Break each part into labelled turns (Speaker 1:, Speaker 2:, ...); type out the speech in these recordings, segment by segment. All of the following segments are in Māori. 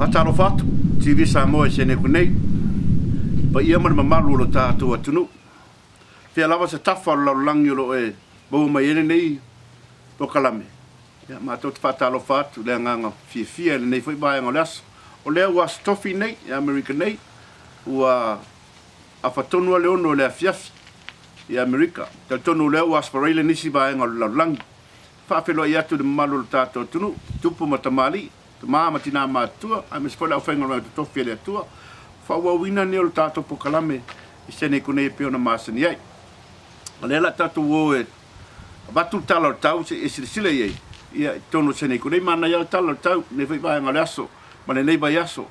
Speaker 1: Whatalo fatu, TV Samoa San Diego nei. Pa ia mana mamalu lo tātou atunu. Te alawa se tafa lo langi lo e bau mai ene nei po kalame. Ya mātou te whatalo fatu lea nganga fia le nei fai bae ngā leaso. O lea ua stofi nei, Amerika nei, ua a whatonua le ono lea fiafi i Amerika. Te tonu lea ua aspareile nisi bae ngā langi. Whawhelo i atu de mamalu lo tātou atunu, tupu matamali. Te māma tina mātua, a me spoila au whainga rau te tofi ele atua. Whawawina ni o le tātou po kalame i sene kone e peona māsani ai. A lela tātou o e watu tala o tau se e sile iei. Ia tono sene kone mana ia tala o tau, ne whai vai ngale aso, ma ne nei vai aso.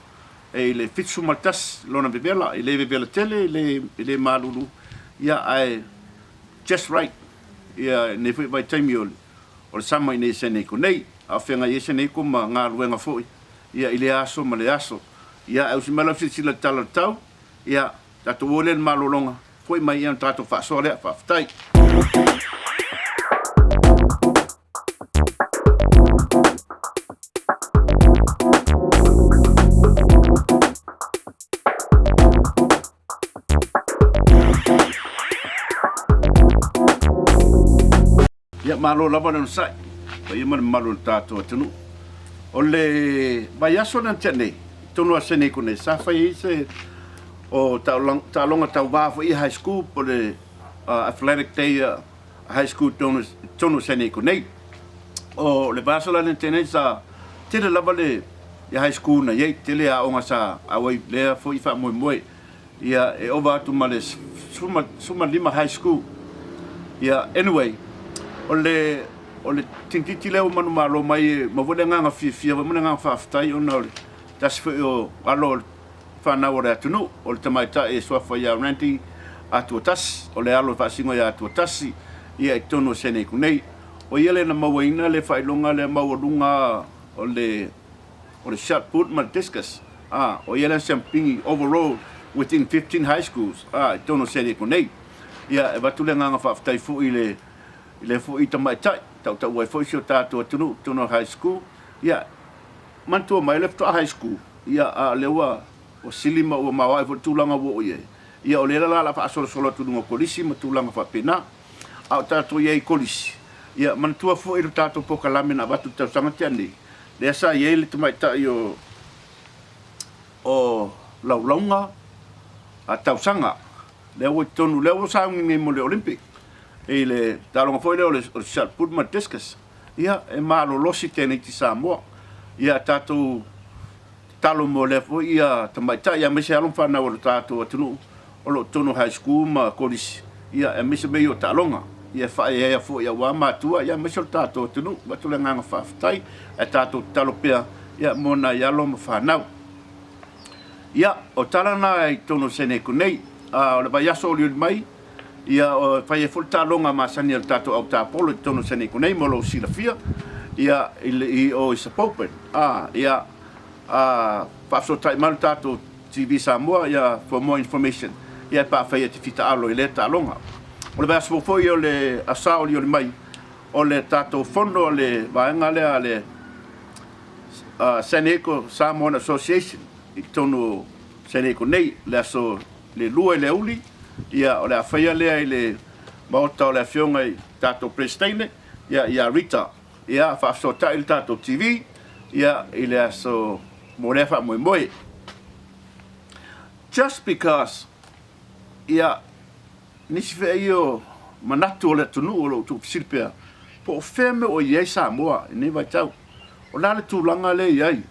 Speaker 1: E le fitsu maltas lona bebela, i le bebela tele, i le malulu. Ia ai just right. Ia ne whai vai taimi o le sama i ne sene kone. A whenga i sene ko ma ngā ruenga fōi. Ia i le aso ma le aso. Ia au si malau sila tala tau. Ia tato o len malolonga. Fōi mai ian tato whaasore a whaafitai. Ia malo lava na sai. Ia mana malo tātou atunu. O le vai aso na tene, tonu a sene kone, sa whai se o taolonga tau wāwha i high school po le athletic day high school tonu sene kone. O le vāsala na tene sa tele lava le i high school na iei, tele a onga sa awai lea fo i wha moe moe. Ia e ova atu ma le suma lima high school. Ia anyway, o le tintiti leo manu malo mai ma vole nganga fia ma nganga whaafitai o na tasi whi o alo whanau o le atunu o le tamaita e swafa ia ranti atu o tasi o le alo whaasingo ia atu o tasi ia i tono sene kunei o ia le na mawaina le whailonga le mawarunga o le shot put ma discus o ia le sampingi overall within 15 high schools i tono sene kunei ia e watu le nganga whaafitai fu i le fu i tamaitai tau wai foi sio tātou atunu, tono high school. Ia, mantua mai lefto a high school. Ia, a lewa o silima o mawai fo tūlanga wo o ie. Ia, o lera la fa asolo solo tununga kolisi, ma tūlanga fa pena. A o tātou iei kolisi. Ia, mantua fo i tātou poka lame na watu tau sanga tiani. Lea sa iei le tumaita i o laulaunga a tau sanga. Lea o tonu, lea o saungi mo le Olympic. E le talonga foi leo le shot put ma discus. Ia e malo losi tēnei ti Samoa. Ia tātou talo mo le foi ia tamaita ia mese alon whanau o le tātou atunu o lo tono high school ma kolisi. Ia e mese mei o talonga. Ia whae ea foi ia wā mātua ia mese o le tātou atunu. Watu le nganga whaafitai e tātou talo pia ia mona ia lo ma whanau. Ia o talana i tono sene kunei. O le vai aso o liu mai. Ia o fai e fulta longa masani al tato au tapolo tono sene kunei molo silafia ia i o isapopen ia paso tai mal tato TV Samoa ia for more information ia pa fai e te fita alo i le talonga o le vaso foi o le asao li o le mai o le tato fondo o le vaenga le San Diego Samoan Association i tono sene kunei le aso le lua i le uli ia o le awhaia lea i le maota o le awhionga i tātou Presteine, ia Rita, ia whaafsota i le tātou TV, ia i le aso morefa moe moe. Just because, ia nisi whea i o manatu o le tunu o lo tu pisiripea, po o wheme o iei Samoa, i nei vai tau, o la le tūlanga le iei,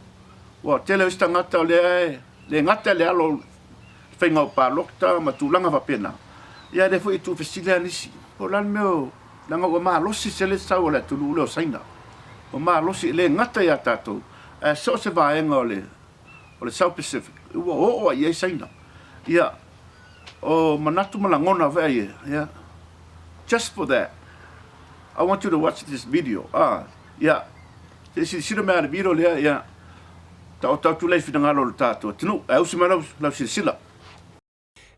Speaker 1: o tele o ngata o le ngata le alo whainga o pālokta ma tūlanga whapena. Ia refo i tū whesilea nisi. O lan meo, langa o maa losi se le sau o le tulu leo saina. O maa losi le ngata ia tātou. So se vaenga o le South Pacific. Ua o iei saina. Ia, o manatu malangona vea ia. Ia, just for that, I want you to watch this video. Ia, sira mea le video lea, ia, tau tulei whitangalo le tātou. Tinu, au si marau lau sila.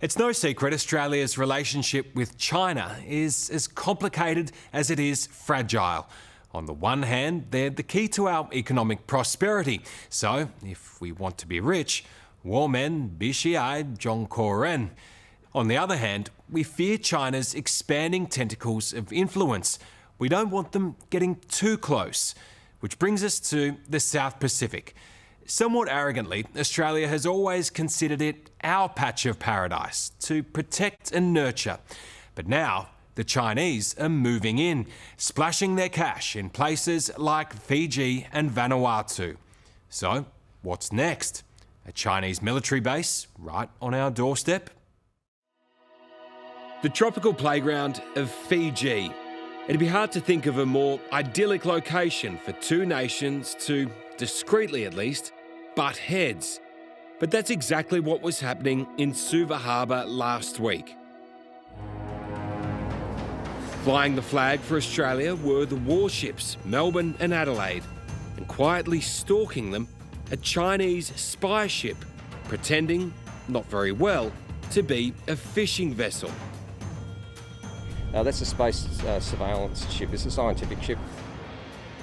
Speaker 2: It's no secret Australia's relationship with China is as complicated as it is fragile. On the one hand, they're the key to our economic prosperity. So, if we want to be rich, women bishiai jongkoren. On the other hand, we fear China's expanding tentacles of influence. We don't want them getting too close. Which brings us to the South Pacific. Somewhat arrogantly, Australia has always considered it our patch of paradise to protect and nurture. But now, the Chinese are moving in, splashing their cash in places like Fiji and Vanuatu. So, what's next? A Chinese military base right on our doorstep? The tropical playground of Fiji. It'd be hard to think of a more idyllic location for two nations to, discreetly at least, butt heads. But that's exactly what was happening in Suva Harbour last week. Flying the flag for Australia were the warships Melbourne and Adelaide, and quietly stalking them, a Chinese spy ship, pretending, not very well, to be a fishing vessel.
Speaker 3: That's a space surveillance ship. It's a scientific ship.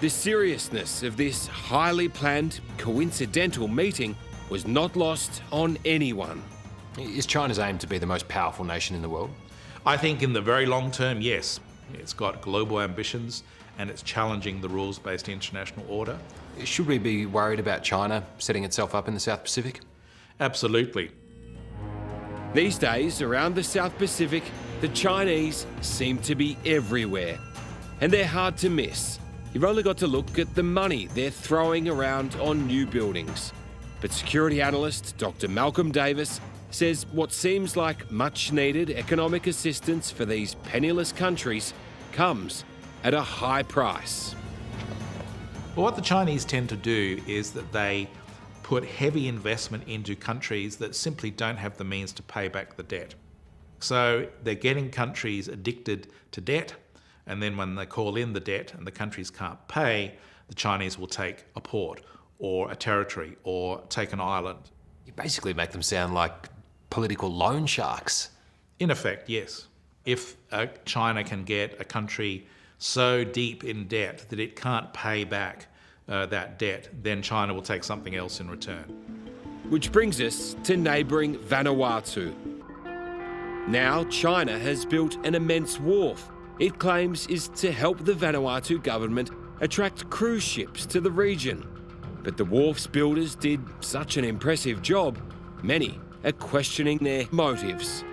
Speaker 2: The seriousness of this highly planned, coincidental meeting was not lost on anyone. Is China's aim to be the most powerful nation in the world?
Speaker 4: I think in the very long term, yes. It's got global ambitions and it's challenging the rules-based international order.
Speaker 2: Should we be worried about China setting itself up in the South Pacific?
Speaker 4: Absolutely.
Speaker 2: These days, around the South Pacific, the Chinese seem to be everywhere. And they're hard to miss. You've only got to look at the money they're throwing around on new buildings. But security analyst Dr. Malcolm Davis says what seems like much-needed economic assistance for these penniless countries comes at a high price.
Speaker 4: Well, what the Chinese tend to do is that they put heavy investment into countries that simply don't have the means to pay back the debt. So they're getting countries addicted to debt, and then when they call in the debt and the countries can't pay, the Chinese will take a port or a territory or take an island.
Speaker 2: You basically make them sound like political loan sharks.
Speaker 4: In effect, yes. If China can get a country so deep in debt that it can't pay back that debt, then China will take something else in return.
Speaker 2: Which brings us to neighbouring Vanuatu. Now China has built an immense wharf it claims is to help the Vanuatu government attract cruise ships to the region. But the wharf's builders did such an impressive job, many are questioning their motives.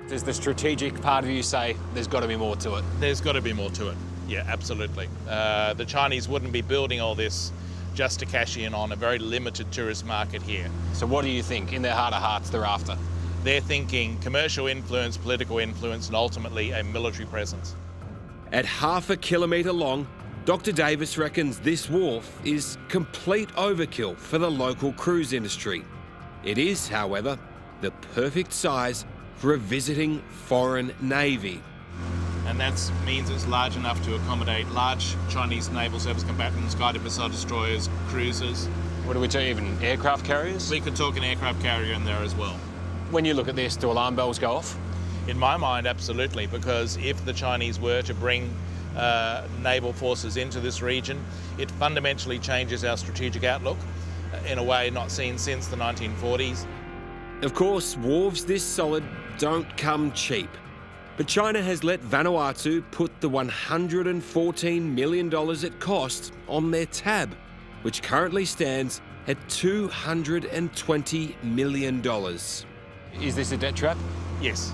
Speaker 2: Does the strategic part of you say there's got to be more to it?
Speaker 5: There's got to be more to it, yeah, absolutely. The Chinese wouldn't be building all this just to cash in on a very limited tourist market here.
Speaker 2: So what do you think, in their heart of hearts, they're after?
Speaker 5: They're thinking commercial influence, political influence, and ultimately a military presence.
Speaker 2: At 0.5 kilometre long, Dr. Davis reckons this wharf is complete overkill for the local cruise industry. It is, however, the perfect size for a visiting foreign navy.
Speaker 5: And that means it's large enough to accommodate large Chinese naval service combatants, guided missile destroyers, cruisers.
Speaker 2: What do we do, even aircraft carriers?
Speaker 5: We could talk an aircraft carrier in there as well.
Speaker 2: When you look at this, do alarm bells go off?
Speaker 5: In my mind, absolutely, because if the Chinese were to bring naval forces into this region, it fundamentally changes our strategic outlook in a way not seen since the 1940s.
Speaker 2: Of course, wharves this solid don't come cheap. But China has let Vanuatu put the $114 million it cost on their tab, which currently stands at $220 million. Is this a debt trap?
Speaker 5: Yes.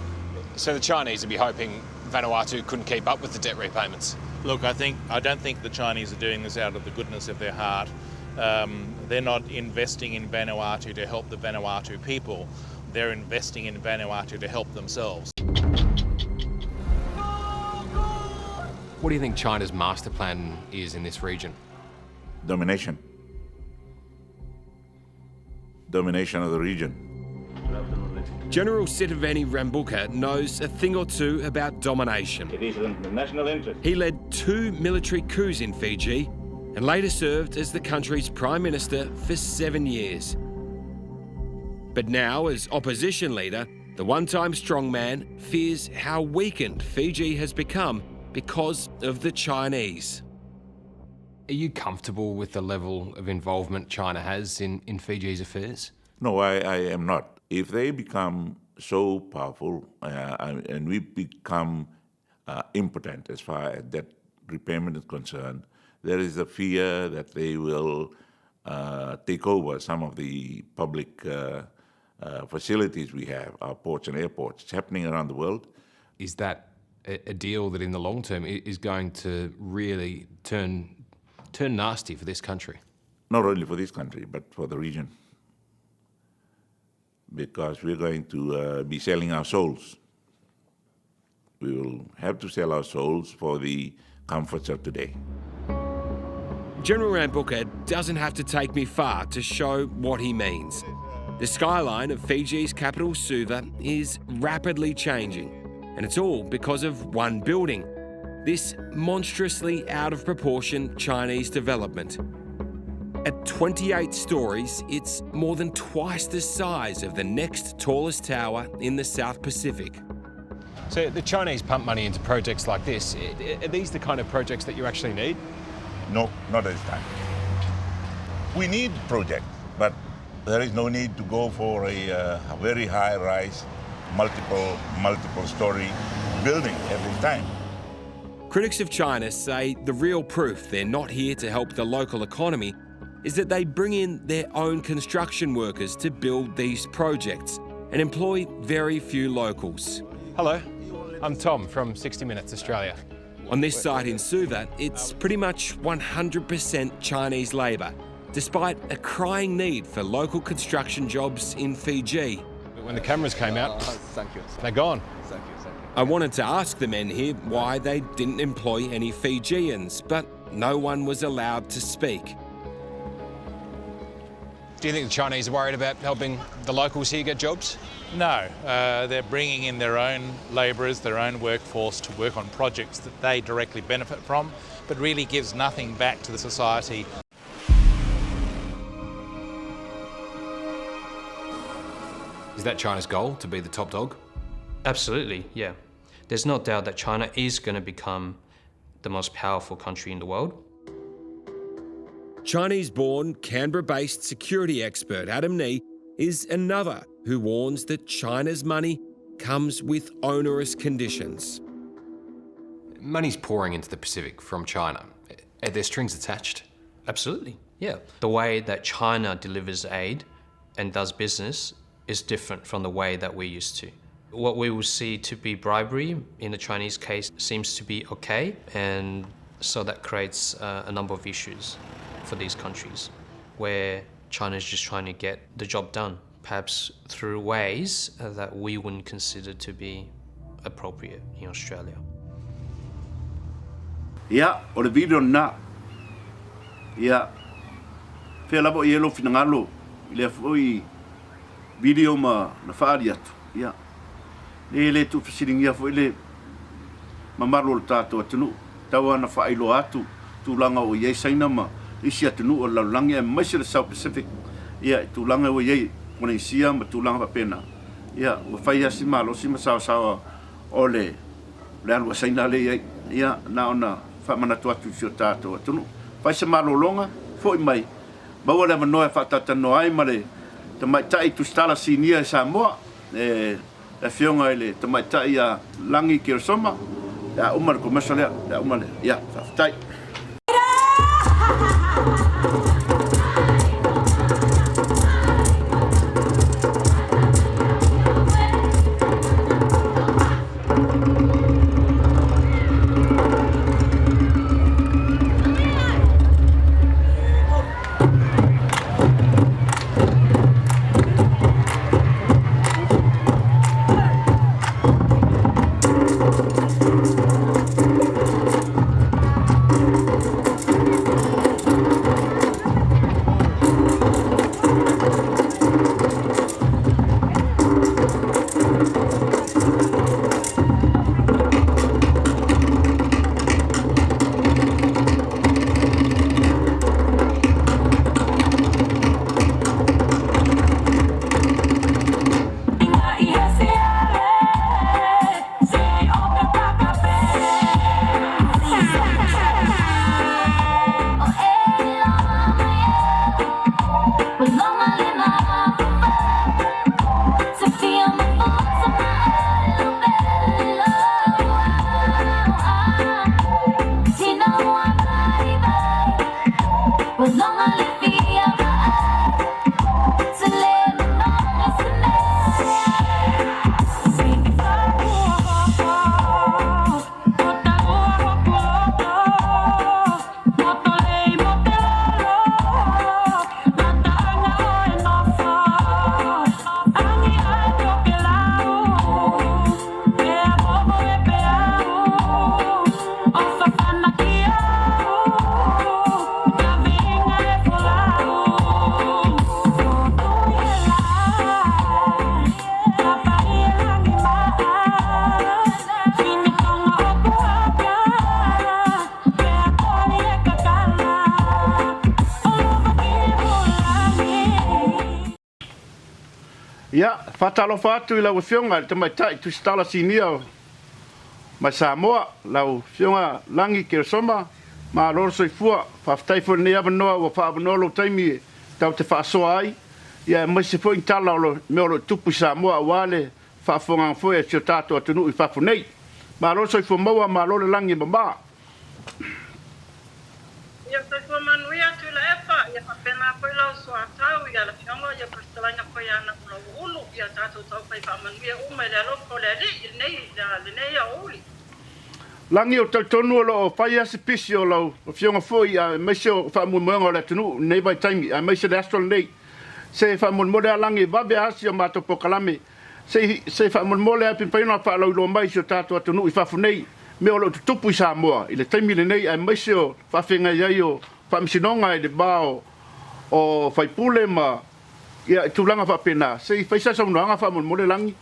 Speaker 2: So the Chinese would be hoping Vanuatu couldn't keep up with the debt repayments?
Speaker 5: Look, I don't think the Chinese are doing this out of the goodness of their heart. They're not investing in Vanuatu to help the Vanuatu people. They're investing in Vanuatu to help themselves.
Speaker 2: What do you think China's master plan is in this region?
Speaker 6: Domination. Domination of the region.
Speaker 2: General Sitiveni Rambuka knows a thing or two about domination.
Speaker 7: It is in the national interest.
Speaker 2: He led 2 military coups in Fiji and later served as the country's Prime Minister for 7 years. But now, as opposition leader, the one-time strongman fears how weakened Fiji has become because of the Chinese. Are you comfortable with the level of involvement China has in Fiji's affairs?
Speaker 6: No, I am not. If they become so powerful and we become impotent as far as debt repayment is concerned, there is a fear that they will take over some of the public facilities we have, our ports and airports. It's happening around the world.
Speaker 2: Is that a deal that in the long term is going to really turn nasty for this country?
Speaker 6: Not only for this country, but for the region. Because we're going to be selling our souls. We will have to sell our souls for the comforts of today.
Speaker 2: General Rambuka doesn't have to take me far to show what he means. The skyline of Fiji's capital, Suva, is rapidly changing, and it's all because of one building, this monstrously out of proportion Chinese development. At 28 stories, it's more than twice the size of the next tallest tower in the South Pacific. So the Chinese pump money into projects like this. Are these the kind of projects that you actually need?
Speaker 6: No, not at this time. We need projects, but there is no need to go for a very high-rise, multiple-story building every time.
Speaker 2: Critics of China say the real proof they're not here to help the local economy is that they bring in their own construction workers to build these projects and employ very few locals. Hello, I'm Tom from 60 Minutes Australia. On this site in Suva, it's pretty much 100% Chinese labour, despite a crying need for local construction jobs in Fiji. When the cameras came out, they're gone. I wanted to ask the men here why they didn't employ any Fijians, but no one was allowed to speak. Do you think the Chinese are worried about helping the locals here get jobs?
Speaker 5: No, they're bringing in their own labourers, their own workforce to work on projects that they directly benefit from, but really gives nothing back to the society.
Speaker 2: Is that China's goal, to be the top dog?
Speaker 7: Absolutely, yeah. There's no doubt that China is going to become the most powerful country in the world.
Speaker 2: Chinese-born, Canberra-based security expert Adam Nee is another who warns that China's money comes with onerous conditions. Money's pouring into the Pacific from China. Are there strings attached?
Speaker 7: Absolutely, yeah. The way that China delivers aid and does business is different from the way that we're used to. What we will see to be bribery in the Chinese case seems to be okay, and so that creates a number of issues for these countries where China is just trying to get the job done, perhaps through ways that we wouldn't consider to be appropriate in Australia.
Speaker 1: Ya, o le video na. Ya. Fe labo yelo finangalo. Le foi video ma na faari atu. Ya. Le tu fisiringia foi le mamaro tato atunu. Tawa na failo atu. Tulanga o ye saina ma. Isi atunu o laulangi e maisi le South Pacific. Ya, tulanga o ye kona isia ma tulanga pa pena. Ya, o fai asi malo si ma sawa o le alo saina le ye. Ya, na ona fa mana tu atu fio tato atunu. Fai se malo longa foi mai. Ba wala manoa fa tata no ai male. Te mai tai tu stala sinia e Samoa. La fionga ele te mai tai a Lagi Kerresoma. Ya umar ko masale ya umar ya tai. Ia, whatalofa atu I lau whionga, te mai tai, tu stala sinia mai Samoa, lau whionga Lagi Kerresoma, ma loro soifua, whaftai fo nei avanoa, wa whaavanoa lo taimi, tau te whaasoa ai, ia mai se fo intala o lo meo lo tupu Samoa, wale, whaafonga foe, tio tātua tunu I whafu nei, ma loro soifua maua, ma loro langi mama.
Speaker 8: Ia soifua manuia Tuilaepa, ia whapena koe lau soa tau, ia la whionga, ia pastalanga koe ana ulu, ia tātou tau pai whamanuia uma, ia loko le li, le nei a uli.
Speaker 1: Langi o tautonu o lo whai ase pisi o lau o whionga fwoi a meise o whaamumuenga o le tunu nei vai taimi a meise le astral nei se whaamumole a langi vabe asi o mato pokalame se whaamumole a pimpaino a whaalau lo mai si o tātua tunu I whafu nei me o lo tutupu I Samoa I le taimi le nei a meise o whawhenga iai o whaamisinonga I le bao o whaipule ma ia tūlanga whapena se whaisa sa unuanga whaamumole langi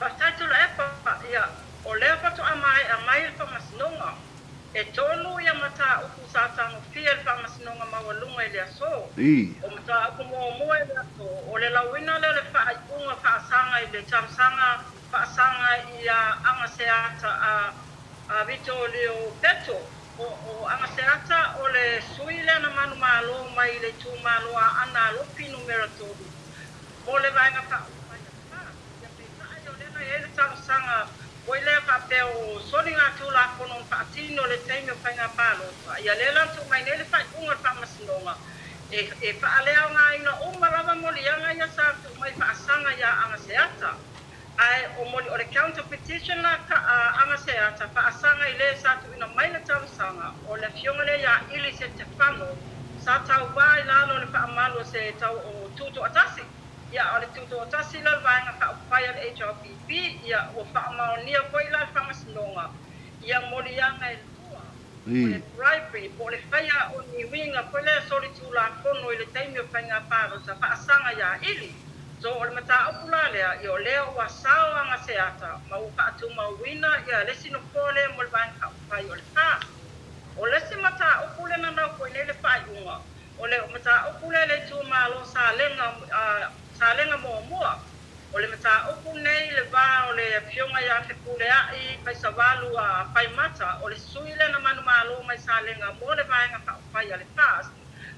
Speaker 8: Pastai Tuilaepa, ia o lea pato a mai le whamasinonga. E tonu ia mata uku sa tango fia le whamasinonga mawalunga I le aso. O mata uku mua I le aso. O le lawina le whaaipunga whaasanga I le tamsanga whaasanga I a anga seata a vito leo peto. O anga seata o le sui le na manu malo mai le tu malo a ana lopi numera todo. Mo le vainga whaupaya pa. Ia pita ai o lena ele tamsanga Oi le papel solinga tula kono patino le teime panga palo ia le lan tu mai le fai unga pamasinonga e fa ale nga ina lava molianga ia sa tu mai fa sanga ia anga seata ai o moli o le counter petition la anga seata fa sanga ile sa tu ina mai le tau sanga o le fionga le ia ili se te famo sa tau vai la lo le fa malo se tau o tuto atasi ia ole tuto atasi la vainga fa pai al HRPP ia o fa maonia koi la whamasinonga ia molianga e lua o le bribery po le whaia o ni winga koi le soli tula kono I le taimi o whainga paro sa whaasanga ia ili so o le mata opula lea I o lea ua sao anga seata ma uka atu mawina ia lesi no kole mo le vainga pai o le paa o lesi mata opule na nau koi le whaiunga o le mata opule le tu malo sa lenga mua o le mata opu nei le va o le fionga ia te kule ai pai savalu a pai mata o le suile na manu malo mai sa lenga mo le vainga ka pai ale pas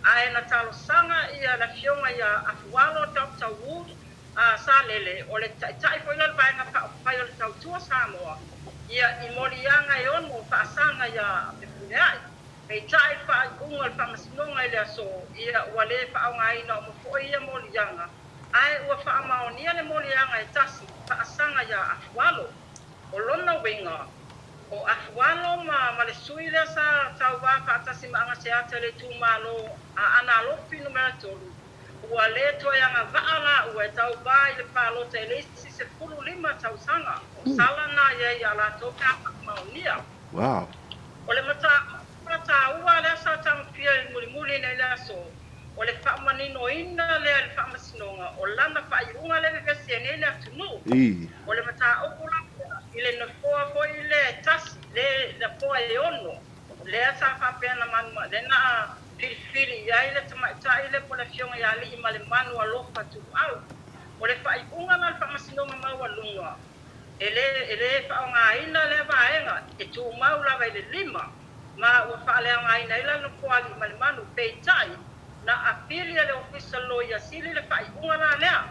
Speaker 8: ai na talo sanga ia la fionga ia afualo Dr. Wood a sa lele o le tai foi le vainga ka pai o le tau tua Samoa ia I molianga I ono fa sanga ia te kule ai pei tai fa unga fa masinonga ile aso ia wale fa nga ina mo fo ia molianga ai ua whaamaonia le molianga e tasi whaasanga ia afualo o lona winga o afualo ma le sui le sa tau wā whaatasi ma anga seata le tū malo a ana lopi numera tolu ua le toianga vaala ua e tau wā I le pālota e leisi se 15 tau sanga o sala na ia I ala tau ka whaamaonia
Speaker 1: wow
Speaker 8: o le mata ua le sa tampia I muli nei le aso o le whaamanino ina lea le whaamasinonga o lana whaiunga le vevesi nei le atunu o le mata opula I le nafoa foi le tasi le poa e ono lea sa whapena manuma le na filifili ia le tamaitai le pola fionga ia li ima le manu alofa tu au o le whaiunga na le whaamasinonga maualunga ele whaonga ina le vaenga e tu mau lava I le lima ma ua whaaleanga ina ila no poa li ima le manu peitai na apilia le official lawyer sili le whaiunga la lea.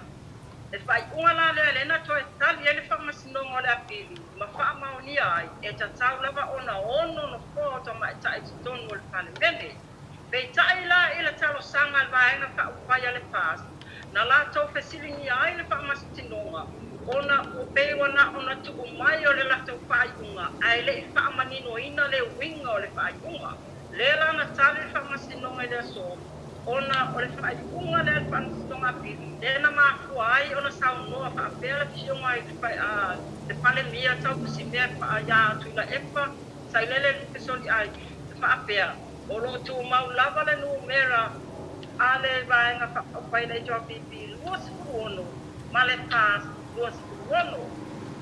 Speaker 8: Le whaiunga la lea le na toi tali e le whamasinonga le apili. Ma whaamaonia ai e ta tau lava ona ono no kōta ma e ta e tonu o le palemene. Pei tai la e le talo sanga le vaenga whaupaya le pas. Na la tau whesilingi ai le whamasinonga. Ona o pewa na ona tuku mai o le latau whaiunga. Ai le whaamanino ina le winga o le whaiunga. Le la na tali le whamasinonga le aso. Ona o le whaiunga le whamastonga pili. Le na mafua ai ona sao noa whaapea le fionga I le pale mia tau kusimea ia Tuilaepa sai lele lupe soli ai le whaapea. O lo tu mau lava le numera a le vaenga whaupai le JPP lua siku ono ma le pas lua siku ono.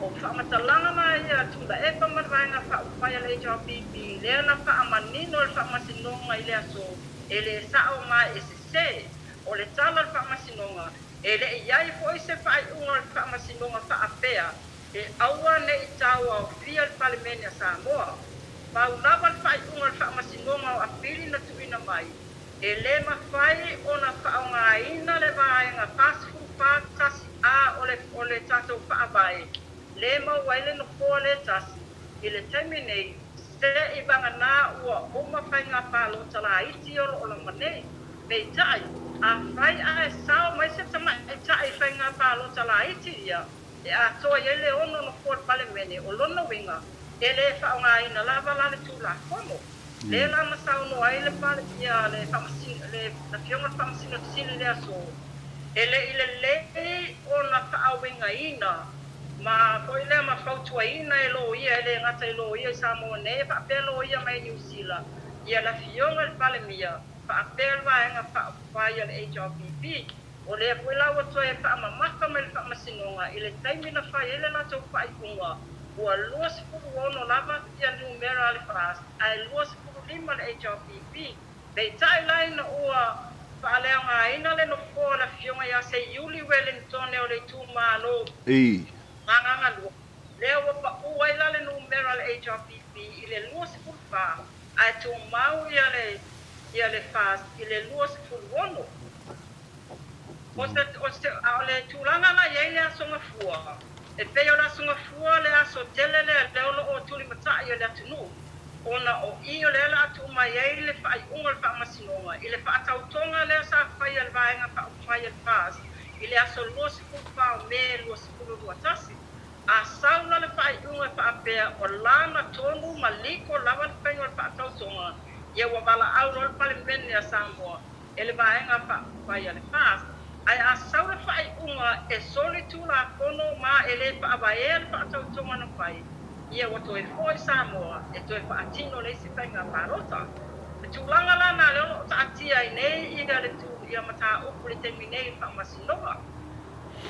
Speaker 8: O whamatalanga na ia Tuilaepa ma le vaenga whaupai le JPP le na whaamanino le whamasinonga I le aso. Ele sao mai ese se o le tala le whamasinonga Ele iai foi se fai unga fa masinonga fa apea e aua ne I taua fia palemene Samoa pa ulava fai unga fa masinonga o apili na tuina mai e le mafai ona fa unga ina le vaenga pasfu pa tasi a ole tato fa abai le ma waile no pole tasi ile terminate se ibanga na ua uma fai nga palo tala iti o la mane be tai a fai a sao mai se tama e tai fai nga palo tala iti ia e a toa ele ono no pole palemene o lona winga ele fa nga ina lava la le tula como le la na sao no ai le pale ia le famasi le na fionga famasi no sili le aso ele le ona fa awinga ina ma ko ile ma fautua ina e lo ia ele ngata e lo ia Samoa ne fa pelo ia mai New Zealand ia la fionga le pale mia fa pelwa nga fa ia le HRPP o le puela o toe fa mamaka mai fa masinonga ile taimina fa ele na to fa ikunga ua luas puru ono lava ia numera le fast ai luas puru lima le HRPP be tai line ua fa le nga ina le no fo la fionga ia se Yuli Wellington o le tumano nganga lu leo pa ua ila le numera le HRPP ile luas puru fa ai tu mau ia le fast ile luas puru ono o se ale tulanga la ia songa fua e peo la sunga fua le aso telele le olo o tuli matai o le atunu ona o io le la atu mai e le fai unga le fa masinonga ile fa tautonga le sa fai al vaenga fa fai al pas ile aso lo se fa me lo se fu tasi a sauna le fai unga fa pea o lana tonu maliko lava le fai fa tautonga ia wa bala au le palemene a Samoa ele vaenga fa fai al pas ai a sauna fai unga e soli tula kono ma ele pa abael pa tau tonga no fai ia wato e foi Samoa e to e pa atino le si fai nga parota e tulanga la na leo ta atia nei ia le tu ia mata o pule terminei pa masinova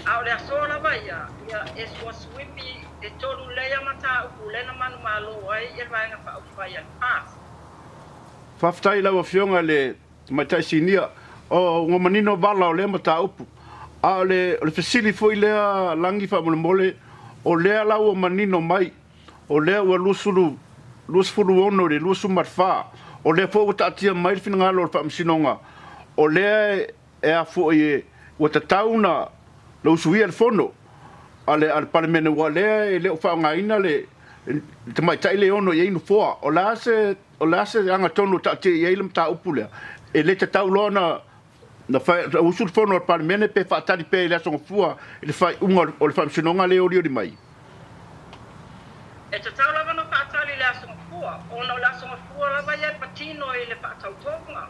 Speaker 8: a ole asola vai ia e sua swipi e tolu le ia mata o pule na manu malo ai ia vai nga pa o fai al pas
Speaker 1: faftai la wa fionga le mata sinia o ngomanino bala o le mata upu a le fesili foi le langi fa mole o le la o manino mai o le o lusulu ono le lusu marfa o le fo ta tia mai fina lo fa msinonga o le e a fo e o ta tauna lo suia le fono ale al parlemene wa le fa ngaina le te mai tai le ono ye no fo o la se anga tonu ta tia ye le mata upu le e le ta taulona na fai usul fono al parlemene pe fa tali pe le songa fua le fai unga o le fa msinonga le o di mai
Speaker 8: e te tau lava no whaatali le asonga fua, o no le asonga fua lava ia patino i le whaatau tonga.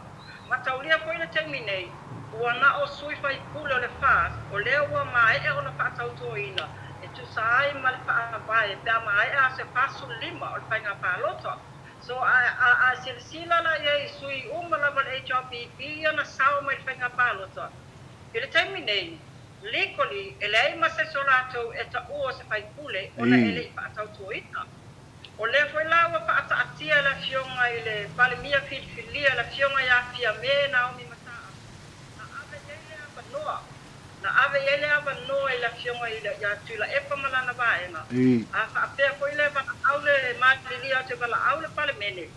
Speaker 8: Ma taulia koe le terminei, ua na o sui whai pule o le whaas, o lea ua mai e o na whaatau toina, e tu sa ai ma le whaavae, pia mai e a se pasu lima o le whainga whaalota. So a silsila la ia i sui uma lava le HRPP ia na sao mai le whainga whaalota. I le terminei, Likoli, ele ai mase solato e ta ua se fai pule, ona ele I whaatau toina. O le foi laua whaata atia la fionga I le palemia filfilia la fionga ia fia me na omi mataa. Na ave ele ava noa. Na ave ele ava noa I la fionga I la Tuilaepa malana vaenga. A whaapea foi le vana aule maalilia te vala aule palemene.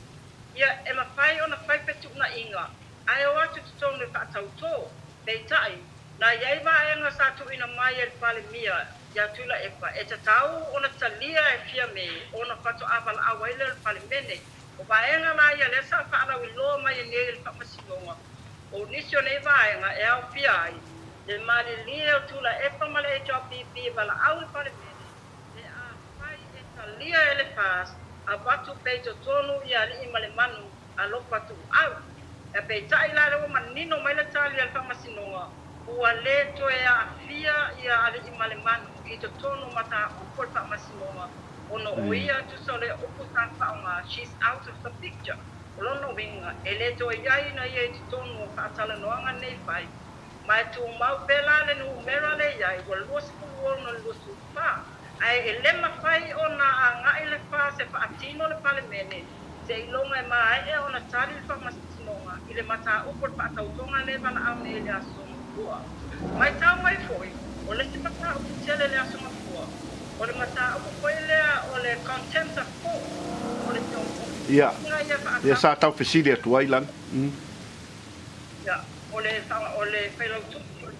Speaker 8: Ia e mawhai ona whai petu na inga. Ai o atu tutong le whaatau tō. Beitai. Na iai vaenga sa tu ina mai el palemia ia Tuilaepa e te tau ona talia e fia me ona whato avala awaile el palemene o vaenga la ia lesa whaala wiloa mai e nei el whamasinonga o nisio nei vaenga e au fia ai le malilia o Tuilaepa ma le HRPP vala au el palemene le a whai e talia ele pas a watu peito tonu ia li ima le manu a lo watu au e peitai la lewa manino mai le talia el whamasinonga ua le toe a fia ia ale I malemanu I te tono mata upo le whaamasinonga ono o ia tu so le upo sa whaonga she's out of the picture o lono winga e le toe iai na ia I te tono whaatala noanga nei whai mai tu mau pela le nu mera le iai ua luosi kuru ono luosi wha ai e le mawhai ona a ngai le wha se whaatino le palemene se ilonga e mai e ona tari le whaamasinonga I le mata upo le whaatautonga le vala au ne le aso fua. Mai tau mai foi. O le si mata o tele le aso fua. O le mata o foi le o le contempt of court. O le tongo.
Speaker 1: Ia. Ia sa tau fesili atu ai lang.
Speaker 8: Ia. O le whailau tupu.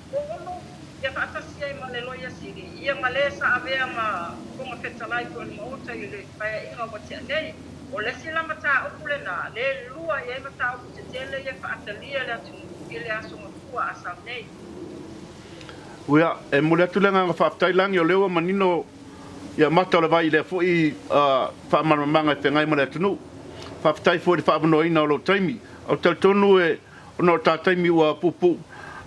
Speaker 8: Ia whaatasi ai ma le loia siri. Ia ma le sa avea ma konga whetalai ko ni maota i le whaia inga wa tia nei. O le sila mata o kule na. Le lua ia mata o te tele ia whaatalia le atu i le aso fua asa nei.
Speaker 1: Uia, e mole atu lenga ngā whaafetailangi o lewa manino ia mata o le vai le fui whaamanamanga e whengai mole atu nu. Whaafetai fui le whaamanoina o lo taimi. O tautonu e ono tā taimi ua pupu.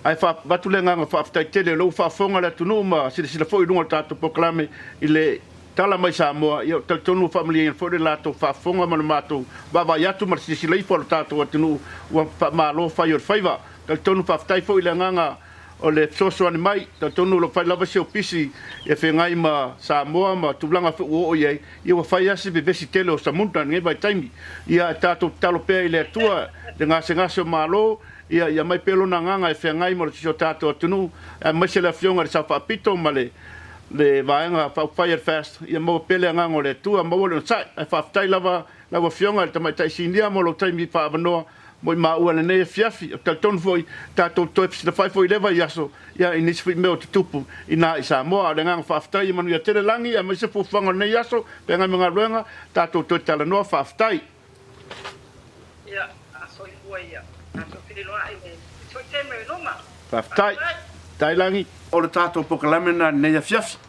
Speaker 1: Ai watu lenga ngā whaafetai tele lo whaafonga le atu nu ma sila fui runga tātou poklame i le tala mai Samoa. Ia tautonu whaamali e fui le lato whaafonga mana mātou. Wawai atu ma sila ifo lo tātou atu nu ua malo whai o le whaiva. Tautonu whaafetai fui le nganga o le soso ani mai, tautonu lo whai lava se o pisi e whengai ma Samoa ma tūlanga o iei, ia wa whai asi be vesi tele o Samunta ngai vai taimi. Ia tātou talo pēr i le atua, le ngase o malo, ia mai pelo na nganga e whengai ma le tiso tātou atunu, a mai se le fionga le sauwhaapito ma le vaenga whai at fast, ia maua pele nganga o le atua, maua le nsai, e whaafitai lava fionga le tamai taisinia mo lo taimi whaavanoa, moi maua le nei fiafi, tautonu foi, tātou toi pisi na whai foi lewa i aso, ia i nisi meo te tupu, i nā i Samoa, le nganga whaafitai, i manu ia tere langi, a maise fuwhanga nei aso, pe ngai mga ruenga, tātou toi tala noa whaafitai.
Speaker 8: Ia, aso i fua ia, aso whiriloa i me, toi te meo noma.
Speaker 1: Whaafitai, tai langi, o le tātou pokalame na nei a fiafi,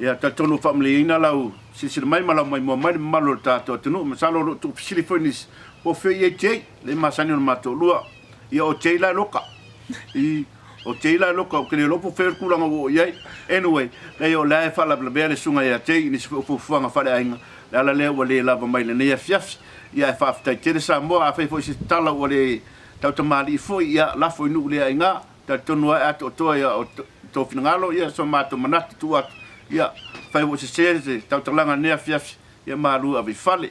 Speaker 1: ia tautonu whamli ina lau, sisira mai malau mai mua mai malo le tātou atunu, masalo lo tu pisili foi nisi, o fe ye jei le masani o mato lua ia o jei la loka I o jei la loka o kele lopo fe kulanga o ye anyway le o la fa la bele sunga ia jei ni fu fuanga fa le ainga la le o le lava mai le ia fiaf ia fa fa te sa mo a fe fo si tala o le tautamali fo ia la fo nu le ainga ta tonu a to ia o to finangalo ia so mato manati tu at ia fa o se se tautalanga ne fiaf ia malu a vi fale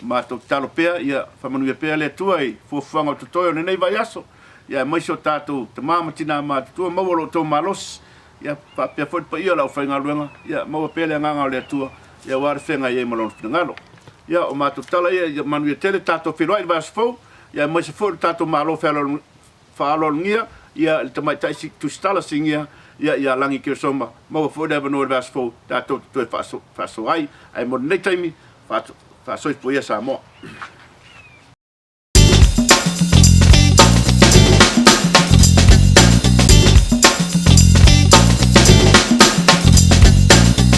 Speaker 1: ma to talo pea ia fa manu ia pea le tuai fo fanga to toyo nei vai aso ia mai so tato te mama tina ma tu ma wolo to malos ia pa pea fo pa ia la fanga luenga ia ma pea le nganga le tua ia war fenga ia malon finangalo ia o ma to tala ia manu ia tele tato filoi vai fo ia mai se fo tato malo fa lo ngia ia te mai taisi tu stala singia ia Lagi Kerresoma ma fo deva no vai fo tato to fa so ai mo nei taimi fa so foi essa amor.